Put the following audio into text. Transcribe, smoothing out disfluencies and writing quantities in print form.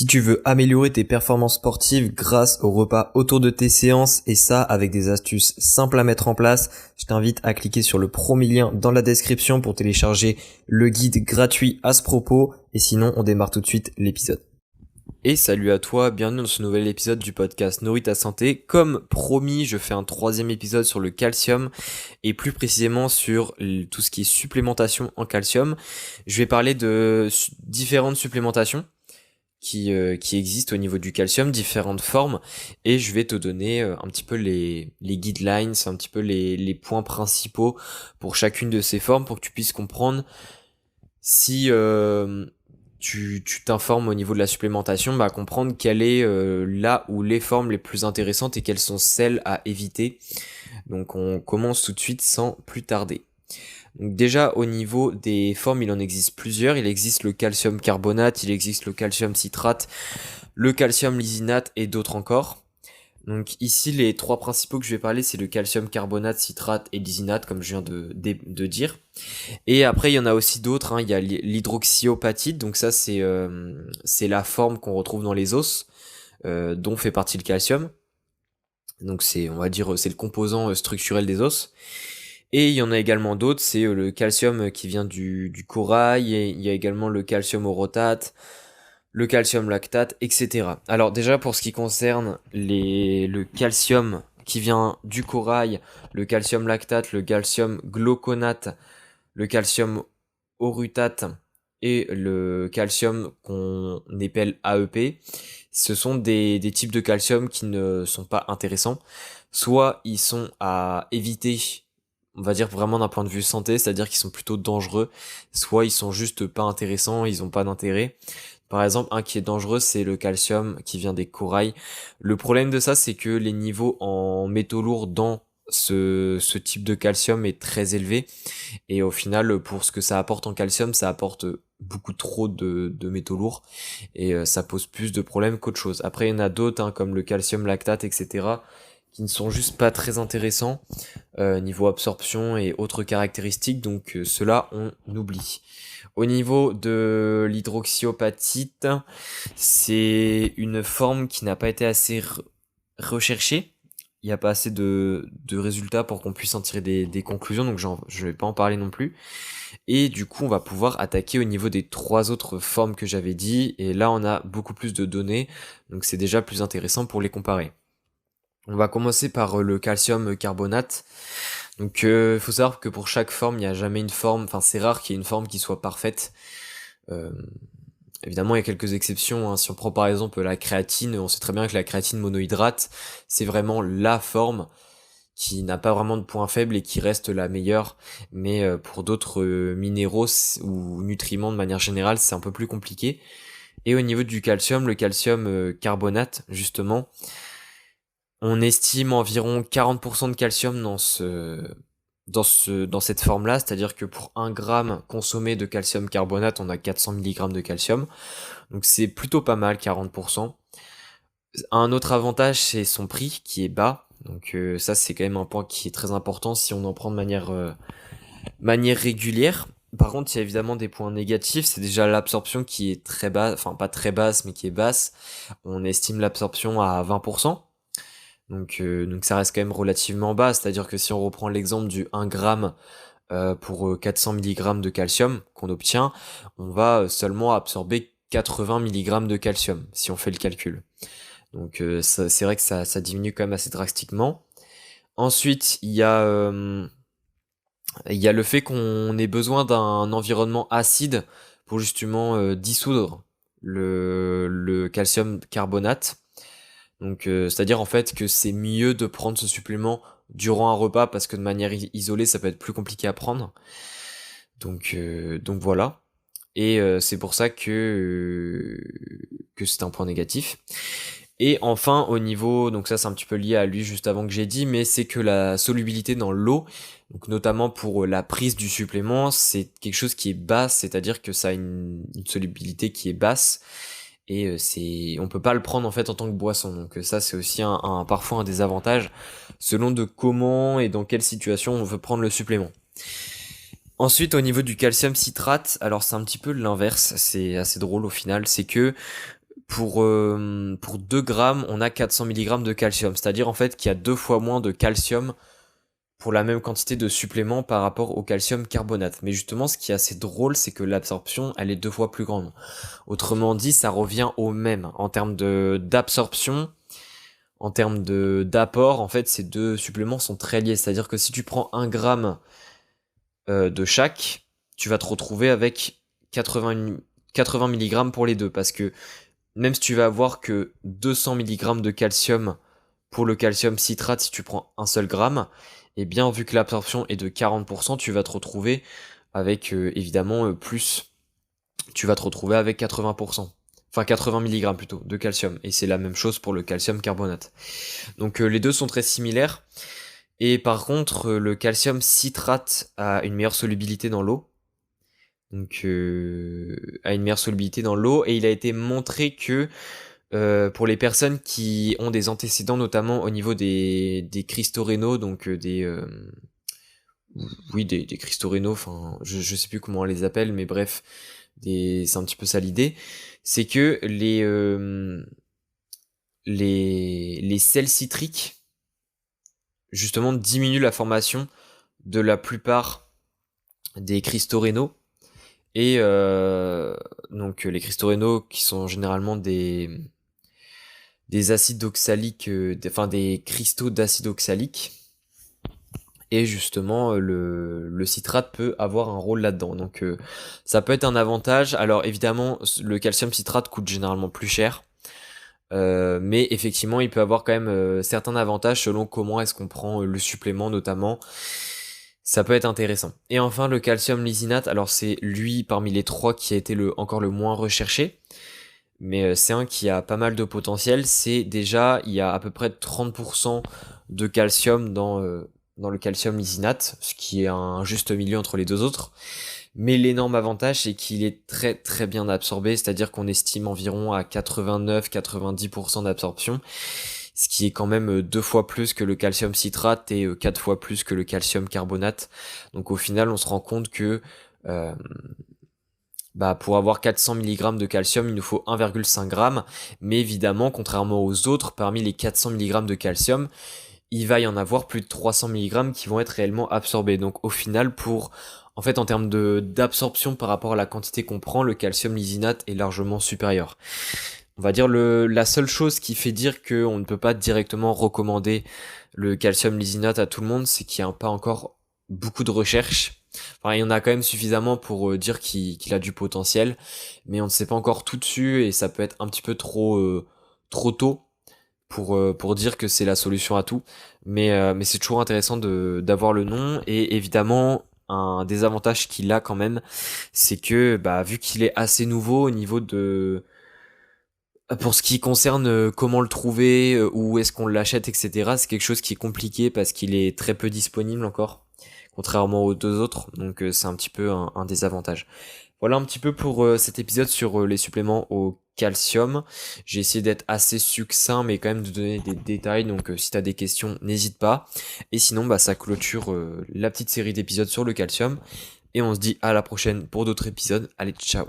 Si tu veux améliorer tes performances sportives grâce au repas autour de tes séances et ça avec des astuces simples à mettre en place, je t'invite à cliquer sur le premier lien dans la description pour télécharger le guide gratuit à ce propos et sinon on démarre tout de suite l'épisode. Et salut à toi, bienvenue dans ce nouvel épisode du podcast Nourris ta santé. Comme promis, je fais un troisième épisode sur le calcium et plus précisément sur tout ce qui est supplémentation en calcium. Je vais parler de différentes supplémentations qui existent au niveau du calcium, différentes formes, et je vais te donner un petit peu les guidelines, un petit peu les points principaux pour chacune de ces formes pour que tu puisses comprendre si tu t'informes au niveau de la supplémentation, comprendre quelle est là où les formes les plus intéressantes et quelles sont celles à éviter. Donc on commence tout de suite sans plus tarder. Donc déjà au niveau des formes, il en existe plusieurs. Il existe le calcium carbonate, il existe le calcium citrate, le calcium lysinate et d'autres encore. Donc ici les trois principaux que je vais parler, c'est le calcium carbonate, citrate et lysinate comme je viens de dire. Et après il y en a aussi d'autres, il y a l'hydroxyapatite, donc ça c'est la forme qu'on retrouve dans les os, dont fait partie le calcium. Donc c'est le composant structurel des os. Et il y en a également d'autres, c'est le calcium qui vient du corail, et il y a également le calcium orotate, le calcium lactate, etc. Alors déjà pour ce qui concerne le calcium qui vient du corail, le calcium lactate, le calcium glauconate, le calcium orutate et le calcium qu'on appelle AEP, ce sont des types de calcium qui ne sont pas intéressants. Soit ils sont à éviter, on va dire vraiment d'un point de vue santé, c'est-à-dire qu'ils sont plutôt dangereux, soit ils sont juste pas intéressants, ils ont pas d'intérêt. Par exemple, un qui est dangereux, c'est le calcium qui vient des corails. Le problème de ça, c'est que les niveaux en métaux lourds dans ce type de calcium est très élevé. Et au final, pour ce que ça apporte en calcium, ça apporte beaucoup trop de métaux lourds. Et ça pose plus de problèmes qu'autre chose. Après, il y en a d'autres, comme le calcium lactate, etc., qui ne sont juste pas très intéressants niveau absorption et autres caractéristiques, donc cela on oublie. Au niveau de l'hydroxyapatite, c'est une forme qui n'a pas été assez recherchée. Il n'y a pas assez de résultats pour qu'on puisse en tirer des conclusions, donc je vais pas en parler non plus. Et du coup, on va pouvoir attaquer au niveau des trois autres formes que j'avais dit, et là on a beaucoup plus de données, donc c'est déjà plus intéressant pour les comparer. On va commencer par le calcium carbonate. Donc faut savoir que pour chaque forme, il n'y a jamais une forme, c'est rare qu'il y ait une forme qui soit parfaite. Évidemment, il y a quelques exceptions, Si on prend par exemple la créatine, on sait très bien que la créatine monohydrate, c'est vraiment la forme qui n'a pas vraiment de point faible et qui reste la meilleure. Mais pour d'autres minéraux ou nutriments de manière générale, c'est un peu plus compliqué. Et au niveau du calcium, le calcium carbonate, justement, on estime environ 40% de calcium dans cette forme-là, c'est-à-dire que pour 1 gramme consommé de calcium carbonate, on a 400 mg de calcium. Donc c'est plutôt pas mal, 40%. Un autre avantage, c'est son prix qui est bas. Donc ça, c'est quand même un point qui est très important si on en prend de manière régulière. Par contre, il y a évidemment des points négatifs. C'est déjà l'absorption qui est très basse, enfin pas très basse, mais qui est basse. On estime l'absorption à 20%. Donc ça reste quand même relativement bas, c'est-à-dire que si on reprend l'exemple du 1 gramme pour 400 mg de calcium qu'on obtient, on va seulement absorber 80 mg de calcium, si on fait le calcul. Donc c'est vrai que ça diminue quand même assez drastiquement. Ensuite, il y a le fait qu'on ait besoin d'un environnement acide pour justement dissoudre le calcium carbonate. Donc c'est-à-dire en fait que c'est mieux de prendre ce supplément durant un repas parce que de manière isolée ça peut être plus compliqué à prendre. Donc voilà. Et c'est pour ça que c'est un point négatif. Et enfin au niveau, donc ça c'est un petit peu lié à lui juste avant que j'ai dit, mais c'est que la solubilité dans l'eau, donc notamment pour la prise du supplément, c'est quelque chose qui est basse, c'est-à-dire que ça a une solubilité qui est basse. Et on peut pas le prendre en fait en tant que boisson, donc ça c'est aussi parfois un désavantage selon de comment et dans quelle situation on veut prendre le supplément. Ensuite, au niveau du calcium citrate, alors c'est un petit peu l'inverse, c'est assez drôle au final, c'est que pour 2 grammes, on a 400 mg de calcium. C'est-à-dire en fait qu'il y a 2 fois moins de calcium pour la même quantité de supplément par rapport au calcium carbonate. Mais justement, ce qui est assez drôle, c'est que l'absorption, elle est 2 fois plus grande. Autrement dit, ça revient au même. En termes d'absorption, en termes d'apport, en fait, ces deux suppléments sont très liés. C'est-à-dire que si tu prends 1 gramme de chaque, tu vas te retrouver avec 80 mg pour les deux. Parce que même si tu vas avoir que 200 mg de calcium pour le calcium citrate si tu prends un seul gramme, et bien vu que l'absorption est de 40%, tu vas te retrouver avec évidemment plus. Tu vas te retrouver avec 80%. Enfin 80 mg plutôt de calcium. Et c'est la même chose pour le calcium carbonate. Donc les deux sont très similaires. Et par contre, le calcium citrate a une meilleure solubilité dans l'eau. Donc a une meilleure solubilité dans l'eau. Et il a été montré que pour les personnes qui ont des antécédents, notamment au niveau des cristaux rénaux, donc des cristaux rénaux, enfin je sais plus comment on les appelle, mais bref, c'est un petit peu ça l'idée, c'est que les sels citriques justement diminuent la formation de la plupart des cristaux rénaux. Et donc les cristaux rénaux qui sont généralement des acides oxaliques, des cristaux d'acide oxalique. Et justement, le citrate peut avoir un rôle là-dedans. Donc ça peut être un avantage. Alors évidemment, le calcium citrate coûte généralement plus cher. Mais effectivement, il peut avoir quand même certains avantages selon comment est-ce qu'on prend le supplément notamment. Ça peut être intéressant. Et enfin, le calcium lysinate, alors c'est lui parmi les 3 qui a été encore le moins recherché. Mais c'est un qui a pas mal de potentiel. C'est déjà, il y a à peu près 30% de calcium dans le calcium lysinate, ce qui est un juste milieu entre les deux autres. Mais l'énorme avantage, c'est qu'il est très très bien absorbé, c'est-à-dire qu'on estime environ à 89-90% d'absorption, ce qui est quand même 2 fois plus que le calcium citrate et 4 fois plus que le calcium carbonate. Donc au final, on se rend compte que pour avoir 400 mg de calcium, il nous faut 1,5 g. Mais évidemment, contrairement aux autres, parmi les 400 mg de calcium, il va y en avoir plus de 300 mg qui vont être réellement absorbés. Donc au final, en termes d'absorption par rapport à la quantité qu'on prend, le calcium lysinate est largement supérieur. On va dire la seule chose qui fait dire qu'on ne peut pas directement recommander le calcium lysinate à tout le monde, c'est qu'il n'y a pas encore beaucoup de recherches. Enfin, il y en a quand même suffisamment pour dire qu'il a du potentiel, mais on ne sait pas encore tout dessus et ça peut être un petit peu trop tôt pour dire que c'est la solution à tout. Mais c'est toujours intéressant d'avoir le nom. Et évidemment, un des avantages qu'il a quand même, c'est que vu qu'il est assez nouveau au niveau pour ce qui concerne comment le trouver, où est-ce qu'on l'achète, etc., c'est quelque chose qui est compliqué parce qu'il est très peu disponible encore, contrairement aux deux autres. Donc c'est un petit peu un désavantage. Voilà un petit peu pour cet épisode sur les suppléments au calcium. J'ai essayé d'être assez succinct mais quand même de donner des détails. Donc si t'as des questions, n'hésite pas. Et sinon ça clôture la petite série d'épisodes sur le calcium. Et on se dit à la prochaine pour d'autres épisodes. Allez, ciao.